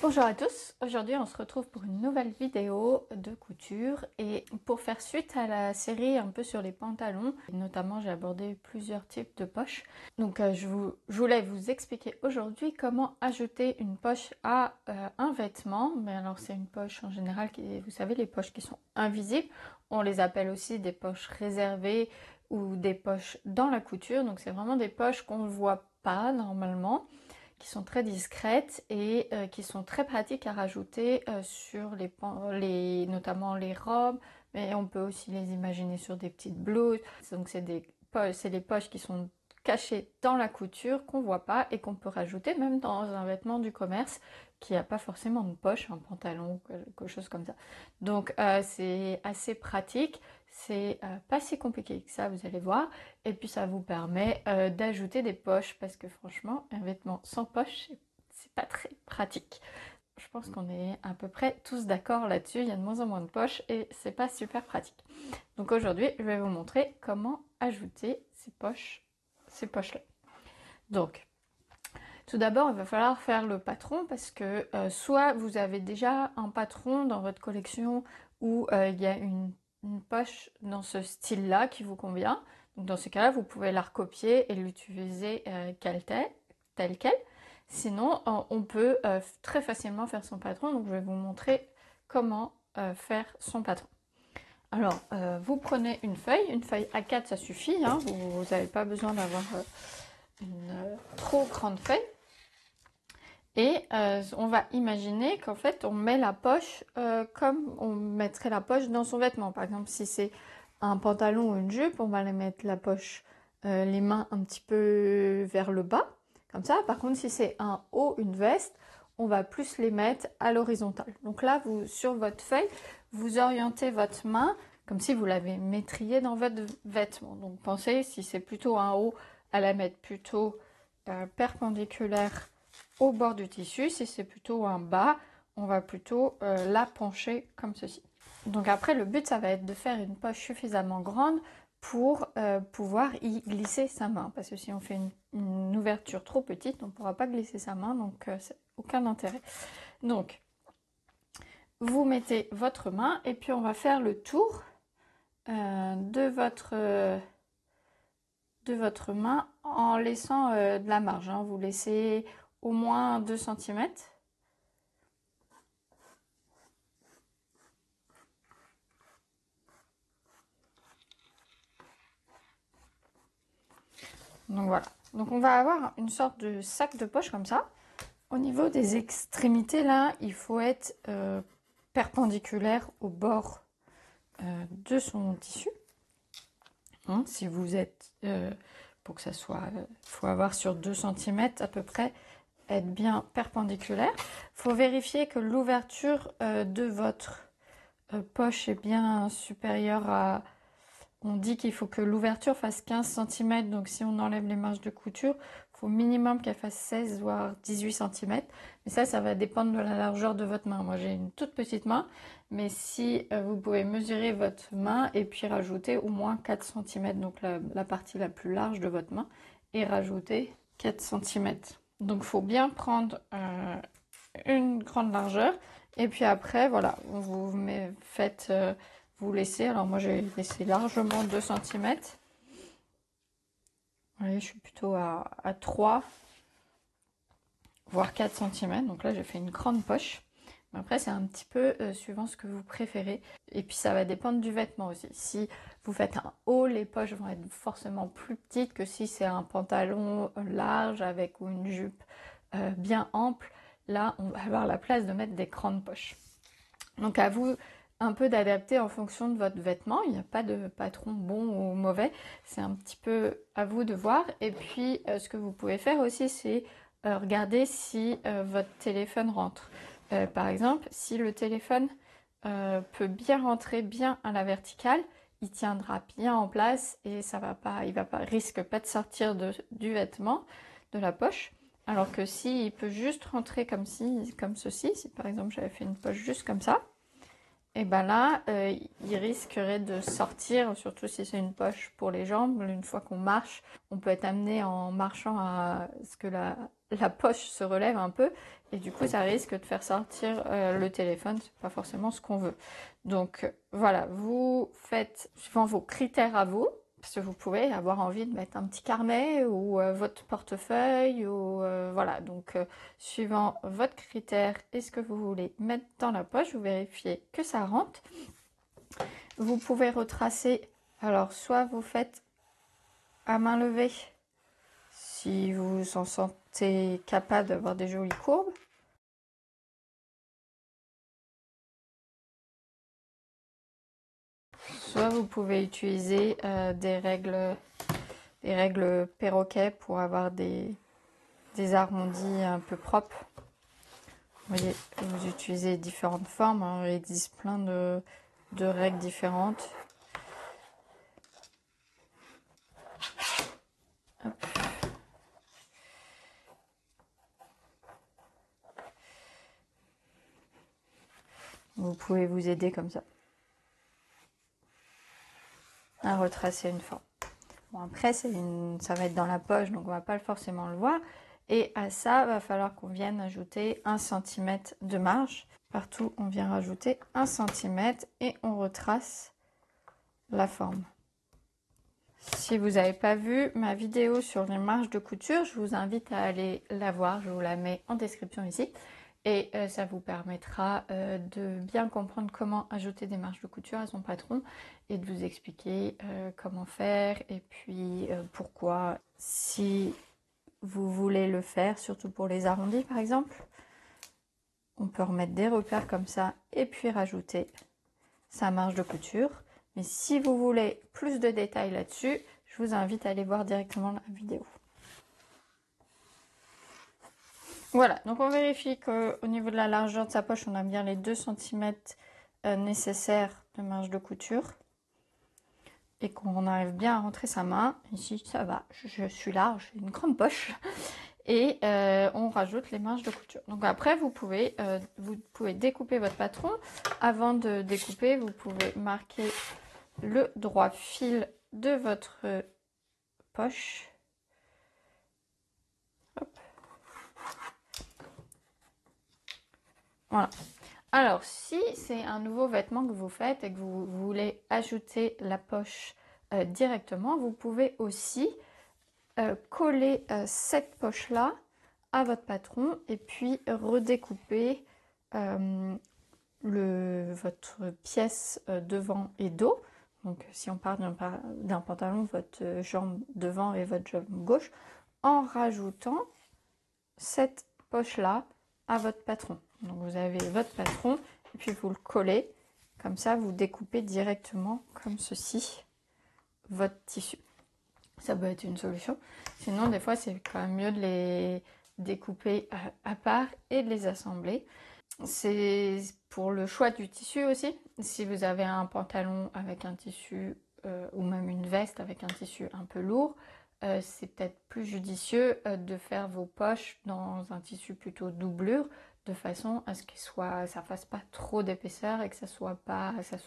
Bonjour à tous, aujourd'hui on se retrouve pour une nouvelle vidéo de couture et pour faire suite à la série un peu sur les pantalons, notamment j'ai abordé plusieurs types de poches. Donc je voulais vous expliquer aujourd'hui comment ajouter une poche à un vêtement, mais alors c'est une poche en général, vous savez les poches qui sont invisibles, on les appelle aussi des poches réservées ou des poches dans la couture, donc c'est vraiment des poches qu'on ne voit pas normalement, qui sont très discrètes et qui sont très pratiques à rajouter sur notamment les robes, mais on peut aussi les imaginer sur des petites blouses. Donc c'est les poches qui sont cachées dans la couture, qu'on voit pas et qu'on peut rajouter même dans un vêtement du commerce qui n'a pas forcément de poche, un pantalon ou quelque chose comme ça. Donc c'est assez pratique. C'est pas si compliqué que ça, vous allez voir. Et puis ça vous permet d'ajouter des poches parce que franchement, un vêtement sans poche, c'est pas très pratique. Je pense qu'on est à peu près tous d'accord là-dessus. Il y a de moins en moins de poches et c'est pas super pratique. Donc aujourd'hui, je vais vous montrer comment ajouter ces poches-là. Donc, tout d'abord, il va falloir faire le patron parce que soit vous avez déjà un patron dans votre collection où il y a une poche dans ce style-là qui vous convient. Donc dans ce cas-là, vous pouvez la recopier et l'utiliser tel quel. Sinon, on peut très facilement faire son patron. Donc je vais vous montrer comment faire son patron. Alors, vous prenez une feuille A4, ça suffit. Hein, vous n'avez pas besoin d'avoir une trop grande feuille. Et on va imaginer qu'en fait on met la poche comme on mettrait la poche dans son vêtement. Par exemple, si c'est un pantalon ou une jupe, on va les mettre la poche, les mains un petit peu vers le bas, comme ça. Par contre, si c'est un haut, une veste, on va plus les mettre à l'horizontale. Donc là, sur votre feuille, vous orientez votre main comme si vous l'avez métriée dans votre vêtement. Donc pensez, si c'est plutôt un haut, à la mettre plutôt perpendiculaire au bord du tissu. Si c'est plutôt un bas, on va plutôt la pencher comme ceci. Donc après, le but, ça va être de faire une poche suffisamment grande pour pouvoir y glisser sa main. Parce que si on fait une ouverture trop petite, on ne pourra pas glisser sa main, donc c'est aucun intérêt. Donc, vous mettez votre main et puis on va faire le tour de votre main en laissant de la marge. Hein. Vous laissez au moins 2 cm. Donc voilà. Donc on va avoir une sorte de sac de poche comme ça. Au niveau des extrémités là, il faut être perpendiculaire au bord de son tissu. Hein, si vous êtes, pour que ça soit, faut avoir sur 2 cm à peu près, être bien perpendiculaire. Il faut vérifier que l'ouverture de votre poche est bien supérieure à... On dit qu'il faut que l'ouverture fasse 15 cm, donc si on enlève les marges de couture, il faut minimum qu'elle fasse 16 voire 18 cm. Mais ça va dépendre de la largeur de votre main. Moi j'ai une toute petite main, mais si vous pouvez mesurer votre main et puis rajouter au moins 4 cm, donc la partie la plus large de votre main, et rajouter 4 cm. Donc il faut bien prendre une grande largeur, et puis après voilà, vous faites... vous laissez, alors moi j'ai laissé largement 2 cm. Vous voyez, je suis plutôt à 3, voire 4 cm. Donc là, j'ai fait une grande poche. Mais après, c'est un petit peu suivant ce que vous préférez. Et puis, ça va dépendre du vêtement aussi. Si vous faites un haut, les poches vont être forcément plus petites que si c'est un pantalon large avec ou une jupe bien ample. Là, on va avoir la place de mettre des grandes poches. Donc, à vous un peu d'adapter en fonction de votre vêtement. Il n'y a pas de patron bon ou mauvais. C'est un petit peu à vous de voir. Et puis, ce que vous pouvez faire aussi, c'est regarder si votre téléphone rentre. Par exemple, si le téléphone peut bien rentrer bien à la verticale, il tiendra bien en place et risque pas de sortir du vêtement, de la poche. Alors que si il peut juste rentrer comme ceci, si par exemple j'avais fait une poche juste comme ça, et ben là, il risquerait de sortir, surtout si c'est une poche pour les jambes. Une fois qu'on marche, on peut être amené en marchant à ce que la poche se relève un peu, et du coup ça risque de faire sortir le téléphone, c'est pas forcément ce qu'on veut. Donc voilà, vous faites suivant vos critères à vous, parce que vous pouvez avoir envie de mettre un petit carnet ou votre portefeuille, ou voilà, donc suivant votre critère et ce que vous voulez mettre dans la poche, vous vérifiez que ça rentre. Vous pouvez retracer, alors soit vous faites à main levée, si vous vous en sentez capable d'avoir des jolies courbes. Soit vous pouvez utiliser des règles perroquet pour avoir des arrondis un peu propres. Vous voyez, vous utilisez différentes formes, hein, il existe plein de règles différentes. Hop. Vous pouvez vous aider comme ça à retracer une forme. Bon, après, ça va être dans la poche, donc on va pas forcément le voir. Et à ça, il va falloir qu'on vienne ajouter 1 cm de marge. Partout, on vient rajouter 1 cm et on retrace la forme. Si vous n'avez pas vu ma vidéo sur les marges de couture, je vous invite à aller la voir. Je vous la mets en description ici. Et ça vous permettra de bien comprendre comment ajouter des marges de couture à son patron et de vous expliquer comment faire et puis pourquoi. Si vous voulez le faire, surtout pour les arrondis par exemple, on peut remettre des repères comme ça et puis rajouter sa marge de couture. Mais si vous voulez plus de détails là-dessus, je vous invite à aller voir directement la vidéo. Voilà, donc on vérifie qu'au niveau de la largeur de sa poche, on a bien les 2 cm nécessaires de marge de couture. Et qu'on arrive bien à rentrer sa main. Ici, ça va, je suis large, j'ai une grande poche. Et on rajoute les marges de couture. Donc après, vous pouvez découper votre patron. Avant de découper, vous pouvez marquer le droit fil de votre poche. Hop. Voilà. Alors, si c'est un nouveau vêtement que vous faites et que vous voulez ajouter la poche directement, vous pouvez aussi coller cette poche-là à votre patron et puis redécouper votre pièce devant et dos. Donc si on part d'un pantalon, votre jambe devant et votre jambe gauche, en rajoutant cette poche-là à votre patron. Donc vous avez votre patron et puis vous le collez. Comme ça, vous découpez directement comme ceci votre tissu. Ça peut être une solution. Sinon, des fois, c'est quand même mieux de les découper à part et de les assembler. C'est pour le choix du tissu aussi. Si vous avez un pantalon avec un tissu ou même une veste avec un tissu un peu lourd, c'est peut-être plus judicieux de faire vos poches dans un tissu plutôt doublure, de façon à ce que ça fasse pas trop d'épaisseur et que ça soit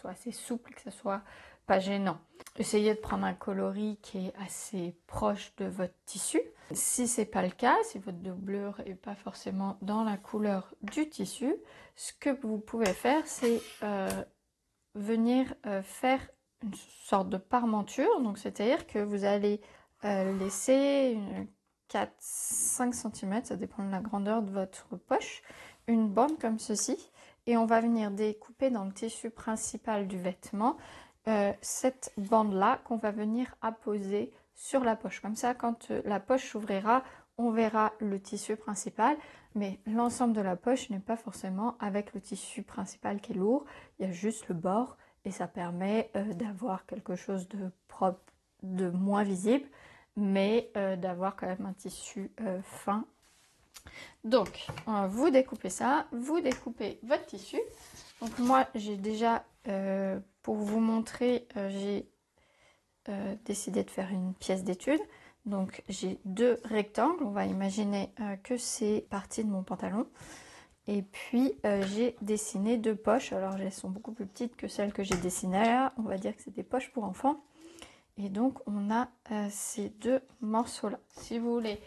assez souple, que ça soit pas gênant. Essayez de prendre un coloris qui est assez proche de votre tissu. Si c'est pas le cas, si votre doublure est pas forcément dans la couleur du tissu, ce que vous pouvez faire, c'est venir faire une sorte de parmenture. Donc c'est-à-dire que vous allez laisser 4-5 cm, ça dépend de la grandeur de votre poche, une bande comme ceci, et on va venir découper dans le tissu principal du vêtement cette bande-là qu'on va venir apposer sur la poche. Comme ça, quand la poche s'ouvrira, on verra le tissu principal, mais l'ensemble de la poche n'est pas forcément avec le tissu principal qui est lourd, il y a juste le bord et ça permet d'avoir quelque chose de propre, de moins visible, mais d'avoir quand même un tissu fin. Donc, vous découpez ça, vous découpez votre tissu. Donc moi, j'ai déjà, pour vous montrer, j'ai décidé de faire une pièce d'étude. Donc j'ai 2 rectangles, on va imaginer que c'est partie de mon pantalon. Et puis j'ai dessiné 2 poches. Alors elles sont beaucoup plus petites que celles que j'ai dessinées là. On va dire que c'est des poches pour enfants. Et donc on a ces 2 morceaux là. Si vous voulez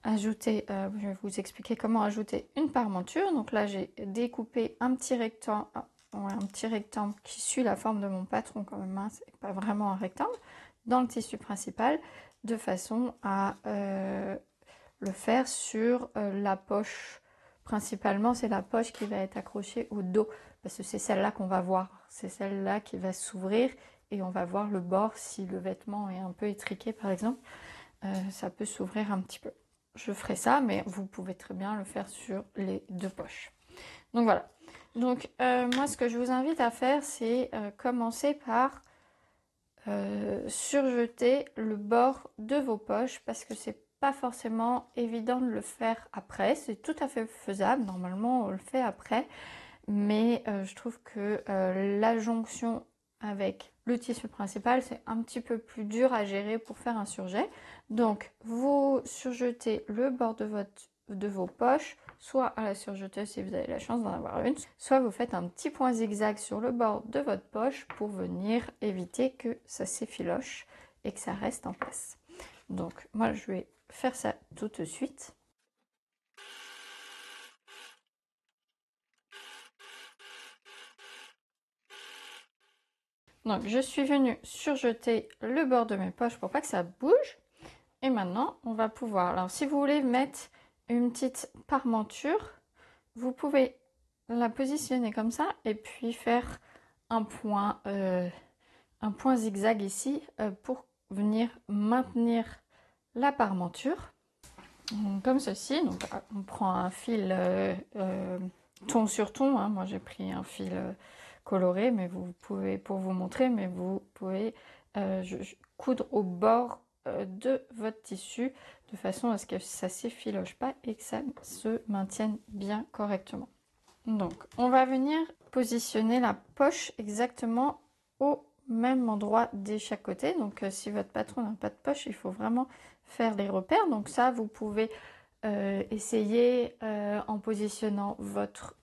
ajouter, je vais vous expliquer comment ajouter une parmenture. Donc là j'ai découpé un petit rectangle qui suit la forme de mon patron quand même, hein. C'est pas vraiment un rectangle, dans le tissu principal, de façon à le faire sur la poche. Principalement c'est la poche qui va être accrochée au dos, parce que c'est celle-là qu'on va voir, c'est celle-là qui va s'ouvrir et on va voir le bord. Si le vêtement est un peu étriqué par exemple, ça peut s'ouvrir un petit peu. Je ferai ça, mais vous pouvez très bien le faire sur les 2 poches. Donc voilà. Donc moi ce que je vous invite à faire, c'est commencer par surjeter le bord de vos poches, parce que c'est pas forcément évident de le faire après. C'est tout à fait faisable, normalement on le fait après, mais je trouve que la jonction avec le tissu principal, c'est un petit peu plus dur à gérer pour faire un surjet. Donc vous surjetez le bord de vos poches, soit à la surjeteuse si vous avez la chance d'en avoir une, soit vous faites un petit point zigzag sur le bord de votre poche pour venir éviter que ça s'effiloche et que ça reste en place. Donc moi je vais faire ça tout de suite. Donc je suis venue surjeter le bord de mes poches pour pas que ça bouge. Et maintenant on va pouvoir, alors si vous voulez mettre une petite parmenture, vous pouvez la positionner comme ça et puis faire un point zigzag ici pour venir maintenir la parmenture. Donc, comme ceci. Donc on prend un fil ton sur ton, hein. Moi j'ai pris un fil coloré, mais vous pouvez, pour vous montrer, mais vous pouvez coudre au bord de votre tissu de façon à ce que ça ne s'effiloche pas et que ça se maintienne bien correctement. Donc on va venir positionner la poche exactement au même endroit de chaque côté. Donc si votre patron n'a pas de poche, il faut vraiment faire les repères. Donc ça vous pouvez essayer en positionnant votre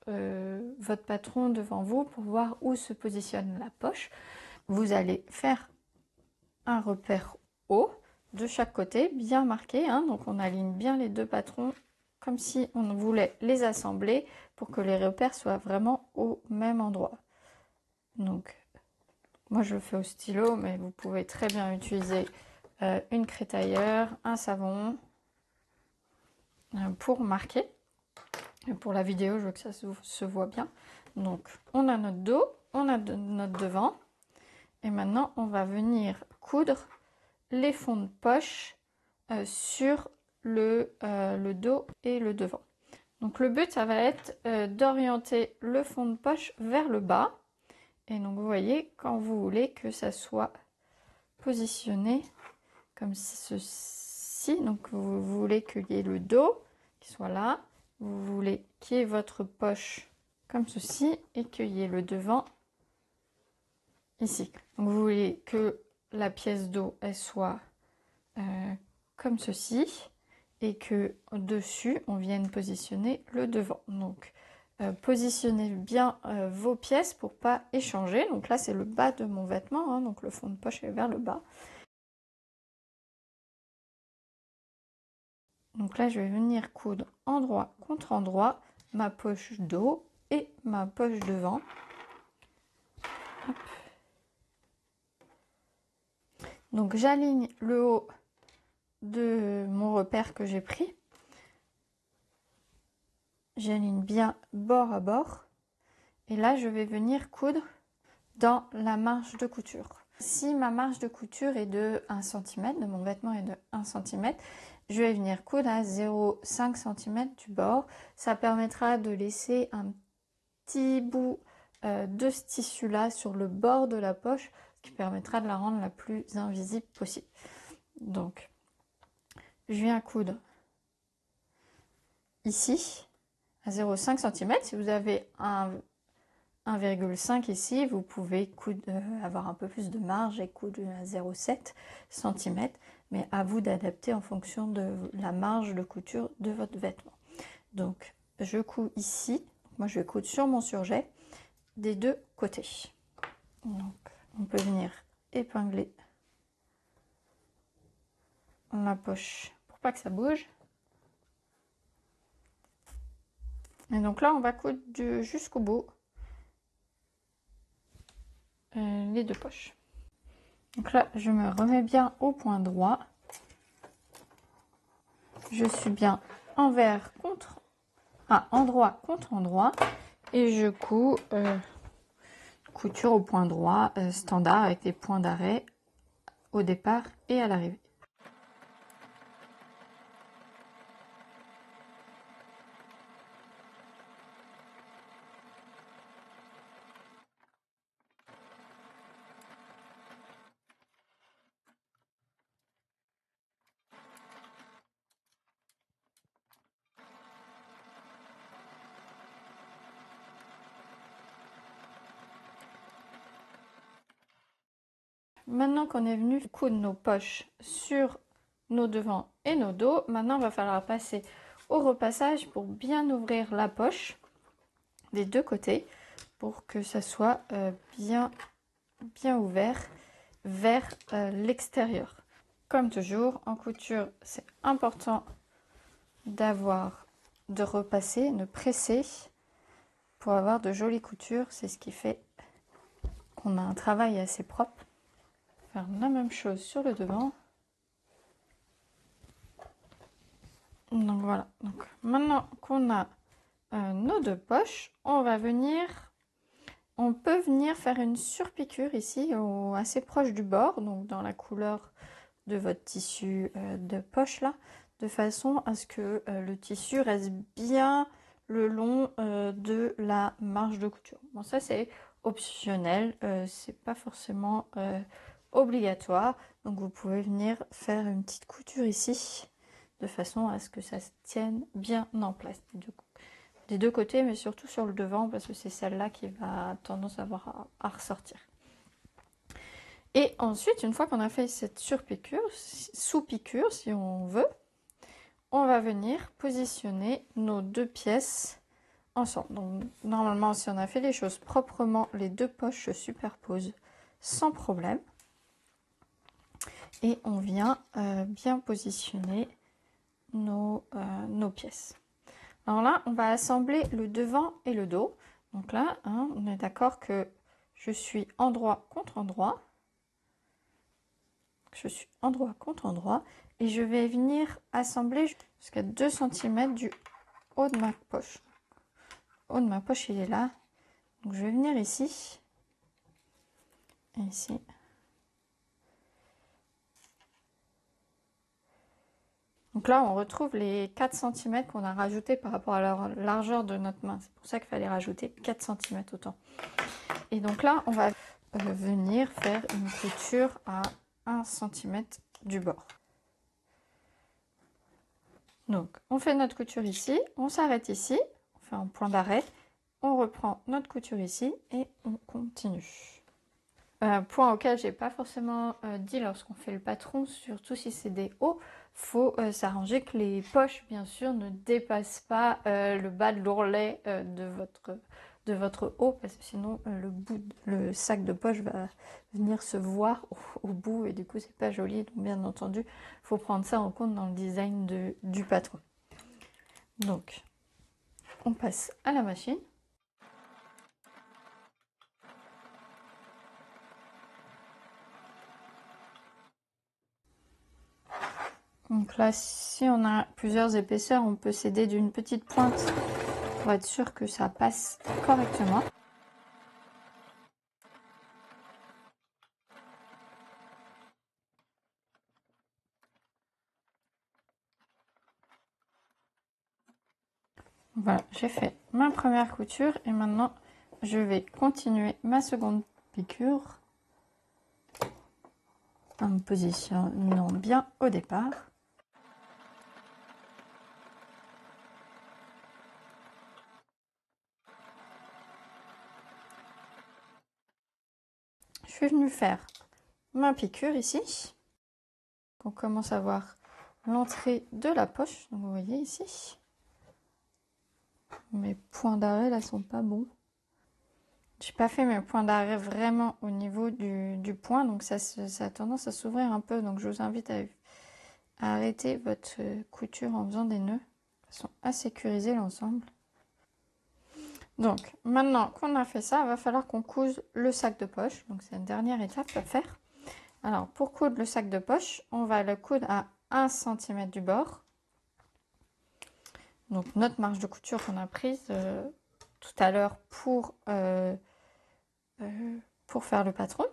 patron devant vous pour voir où se positionne la poche. Vous allez faire un repère haut de chaque côté, bien marqué, hein. Donc on aligne bien les 2 patrons comme si on voulait les assembler pour que les repères soient vraiment au même endroit. Donc moi je le fais au stylo, mais vous pouvez très bien utiliser une crétailleur, un savon pour marquer. Et pour la vidéo, je veux que ça se voit bien. Donc on a notre dos, on a notre devant, et maintenant on va venir coudre les fonds de poche sur le dos et le devant. Donc le but, ça va être d'orienter le fond de poche vers le bas. Et donc vous voyez, quand vous voulez que ça soit positionné comme ceci, donc vous voulez qu'il y ait le dos qui soit là, vous voulez qu'il y ait votre poche comme ceci et qu'il y ait le devant ici. Donc vous voulez que la pièce dos elle soit comme ceci et que dessus on vienne positionner le devant. Donc positionnez bien vos pièces pour pas échanger. Donc là c'est le bas de mon vêtement, hein, donc le fond de poche est vers le bas. Donc là je vais venir coudre endroit contre endroit ma poche dos et ma poche devant. Hop. Donc j'aligne le haut de mon repère que j'ai pris. J'aligne bien bord à bord. Et là, je vais venir coudre dans la marge de couture. Si ma marge de couture est de 1 cm, de mon vêtement est de 1 cm, je vais venir coudre à 0,5 cm du bord. Ça permettra de laisser un petit bout de ce tissu-là sur le bord de la poche, ce qui permettra de la rendre la plus invisible possible. Donc, je viens coudre ici à 0,5 cm. Si vous avez un 1,5 ici, vous pouvez avoir un peu plus de marge et coudre à 0,7 cm, mais à vous d'adapter en fonction de la marge de couture de votre vêtement. Donc je couds ici. Moi, je vais coudre sur mon surjet des deux côtés. Donc, on peut venir épingler la poche pour pas que ça bouge. Et donc là, on va coudre jusqu'au bout les deux poches. Donc là, je me remets bien au point droit. Je suis bien envers contre, endroit contre endroit, et je couds couture au point droit standard avec des points d'arrêt au départ et à l'arrivée. Maintenant qu'on est venu coudre nos poches sur nos devants et nos dos, maintenant il va falloir passer au repassage pour bien ouvrir la poche des deux côtés pour que ça soit bien ouvert vers l'extérieur. Comme toujours en couture, c'est important de repasser, de presser pour avoir de jolies coutures. C'est ce qui fait qu'on a un travail assez propre. Faire la même chose sur le devant. Donc voilà. Donc maintenant qu'on a nos deux poches, on peut venir faire une surpiqûre ici, assez proche du bord, donc dans la couleur de votre tissu de poche là, de façon à ce que le tissu reste bien le long de la marge de couture. Bon, ça c'est optionnel, c'est pas forcément obligatoire, donc vous pouvez venir faire une petite couture ici de façon à ce que ça se tienne bien en place des deux côtés, mais surtout sur le devant parce que c'est celle-là qui va tendance à avoir à ressortir. Et ensuite, une fois qu'on a fait cette surpiqûre, sous-piqûre si on veut, on va venir positionner nos deux pièces ensemble. Donc normalement, si on a fait les choses proprement, les deux poches se superposent sans problème. Et on vient bien positionner nos pièces. Alors là, on va assembler le devant et le dos. Donc là, hein, on est d'accord que je suis endroit contre endroit. Je suis endroit contre endroit. Et je vais venir assembler jusqu'à 2 cm du haut de ma poche. Le haut de ma poche, il est là. Donc je vais venir ici. Et ici. Donc là, on retrouve les 4 cm qu'on a rajouté par rapport à la largeur de notre main. C'est pour ça qu'il fallait rajouter 4 cm autant. Et donc là, on va venir faire une couture à 1 cm du bord. Donc, on fait notre couture ici, on s'arrête ici, on fait un point d'arrêt, on reprend notre couture ici et on continue. Point auquel j'ai pas forcément dit lorsqu'on fait le patron, surtout si c'est des hauts, faut s'arranger que les poches bien sûr ne dépassent pas le bas de l'ourlet de votre haut, parce que sinon le sac de poche va venir se voir au bout et du coup c'est pas joli. Donc bien entendu, faut prendre ça en compte dans le design du patron. Donc on passe à la machine. Donc là, si on a plusieurs épaisseurs, on peut s'aider d'une petite pointe pour être sûr que ça passe correctement. Voilà, j'ai fait ma première couture et maintenant je vais continuer ma seconde piqûre en me positionnant bien au départ. Je suis venue faire ma piqûre ici. On commence à voir l'entrée de la poche, donc vous voyez ici. mes points d'arrêt là sont pas bons. J'ai pas fait mes points d'arrêt vraiment au niveau du point, donc ça a tendance à s'ouvrir un peu. Donc je vous invite à arrêter votre couture en faisant des nœuds de façon à sécuriser l'ensemble. Donc maintenant qu'on a fait ça, il va falloir qu'on couse le sac de poche. Donc c'est une dernière étape à faire. Alors pour coudre le sac de poche, on va le coudre à 1 cm du bord. Donc notre marge de couture qu'on a prise tout à l'heure pour faire le patron.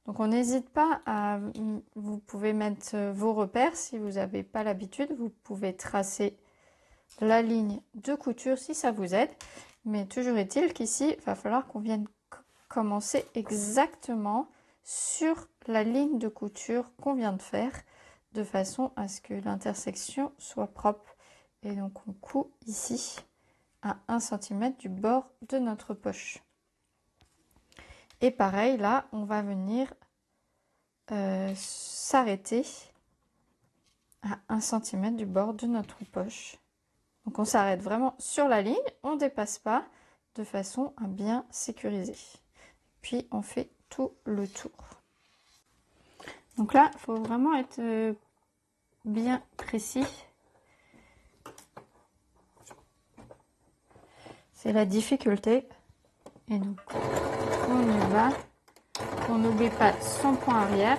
Donc on n'hésite pas à, vous pouvez mettre vos repères si vous n'avez pas l'habitude, vous pouvez tracer la ligne de couture si ça vous aide, mais toujours est-il qu'ici il va falloir qu'on vienne commencer exactement sur la ligne de couture qu'on vient de faire, de façon à ce que l'intersection soit propre. Et donc on coud ici à 1 cm du bord de notre poche. Et pareil, là, on va venir s'arrêter à 1 cm du bord de notre poche. Donc on s'arrête vraiment sur la ligne, on ne dépasse pas, de façon à bien sécuriser. Puis on fait tout le tour. Donc là, il faut vraiment être bien précis. C'est la difficulté. Et donc, on y va. On n'oublie pas son point arrière.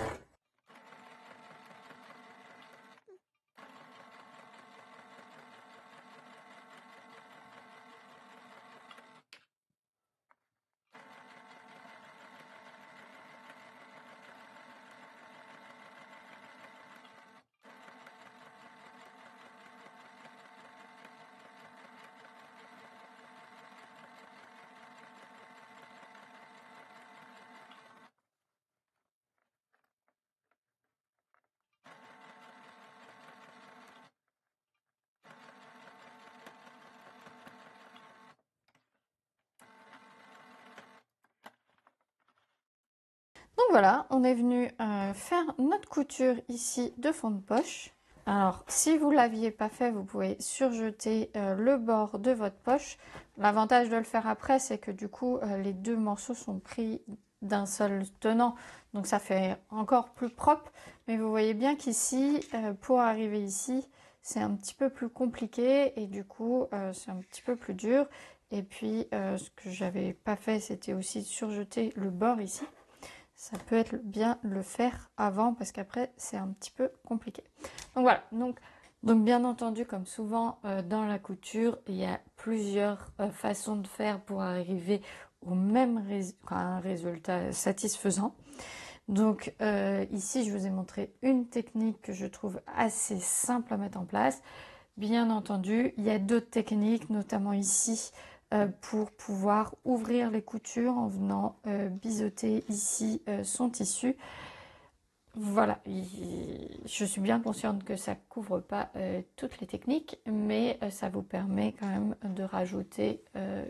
Donc voilà, on est venu faire notre couture ici de fond de poche. Alors, si vous ne l'aviez pas fait, vous pouvez surjeter le bord de votre poche. L'avantage de le faire après, c'est que du coup, les deux morceaux sont pris d'un seul tenant. Donc ça fait encore plus propre. Mais vous voyez bien qu'ici, pour arriver ici, c'est un petit peu plus compliqué. Et du coup, c'est un petit peu plus dur. Et puis, ce que j'avais pas fait, c'était aussi de surjeter le bord ici. Ça peut être bien le faire avant parce qu'après c'est un petit peu compliqué. Donc voilà, donc bien entendu comme souvent dans la couture, il y a plusieurs façons de faire pour arriver au même à un résultat satisfaisant. Donc ici je vous ai montré une technique que je trouve assez simple à mettre en place. Bien entendu, il y a d'autres techniques, notamment ici, pour pouvoir ouvrir les coutures en venant biseauter ici son tissu. Voilà, je suis bien consciente que ça ne couvre pas toutes les techniques, mais ça vous permet quand même de rajouter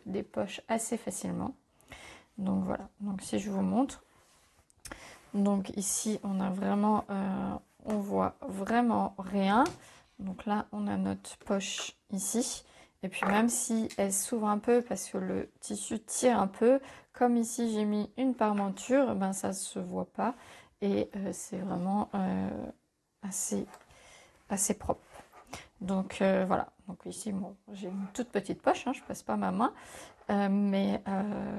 des poches assez facilement. Donc voilà, donc si je vous montre, donc ici on a vraiment, on voit vraiment rien. Donc là on a notre poche ici. Et puis même si elle s'ouvre un peu parce que le tissu tire un peu, comme ici j'ai mis une parmenture, ben ça ne se voit pas. Et c'est vraiment assez propre. Donc voilà, donc ici bon, j'ai une toute petite poche, hein, je passe pas ma main. Mais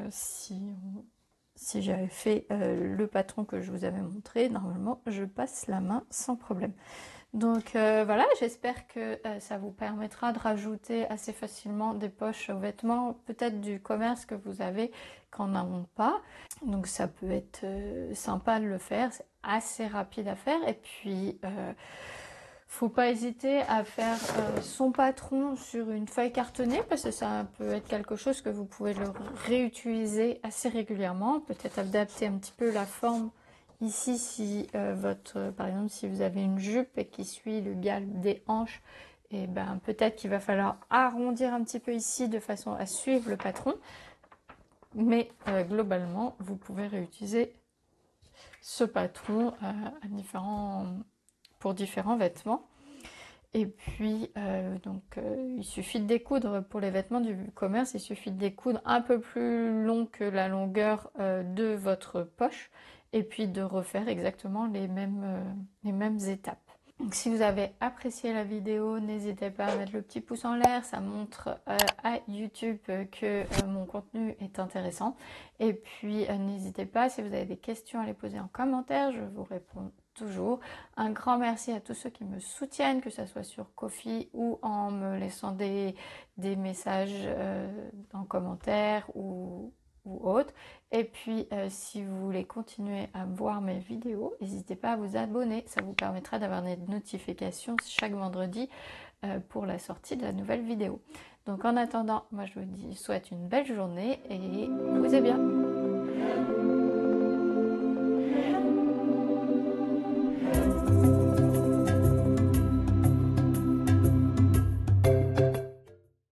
si j'avais fait le patron que je vous avais montré, normalement je passe la main sans problème. Donc voilà, j'espère que ça vous permettra de rajouter assez facilement des poches aux vêtements, peut-être du commerce que vous avez qu'en n'avons pas. Donc ça peut être sympa de le faire, c'est assez rapide à faire. Et puis, faut pas hésiter à faire son patron sur une feuille cartonnée parce que ça peut être quelque chose que vous pouvez le réutiliser assez régulièrement. Peut-être adapter un petit peu la forme. Ici, si par exemple, si vous avez une jupe et qui suit le galbe des hanches, et ben peut-être qu'il va falloir arrondir un petit peu ici de façon à suivre le patron. Mais globalement, vous pouvez réutiliser ce patron pour différents vêtements. Et puis, il suffit de découdre pour les vêtements du commerce, il suffit de découdre un peu plus long que la longueur de votre poche et puis de refaire exactement les mêmes étapes. Donc, si vous avez apprécié la vidéo, n'hésitez pas à mettre le petit pouce en l'air, ça montre à YouTube que mon contenu est intéressant. Et puis n'hésitez pas, si vous avez des questions, à les poser en commentaire, je vous réponds toujours. Un grand merci à tous ceux qui me soutiennent, que ce soit sur Ko-fi ou en me laissant des messages en commentaire ou autre. Et puis si vous voulez continuer à voir mes vidéos, n'hésitez pas à vous abonner, ça vous permettra d'avoir des notifications chaque vendredi pour la sortie de la nouvelle vidéo. Donc en attendant, moi je vous souhaite une belle journée et vous êtes bien.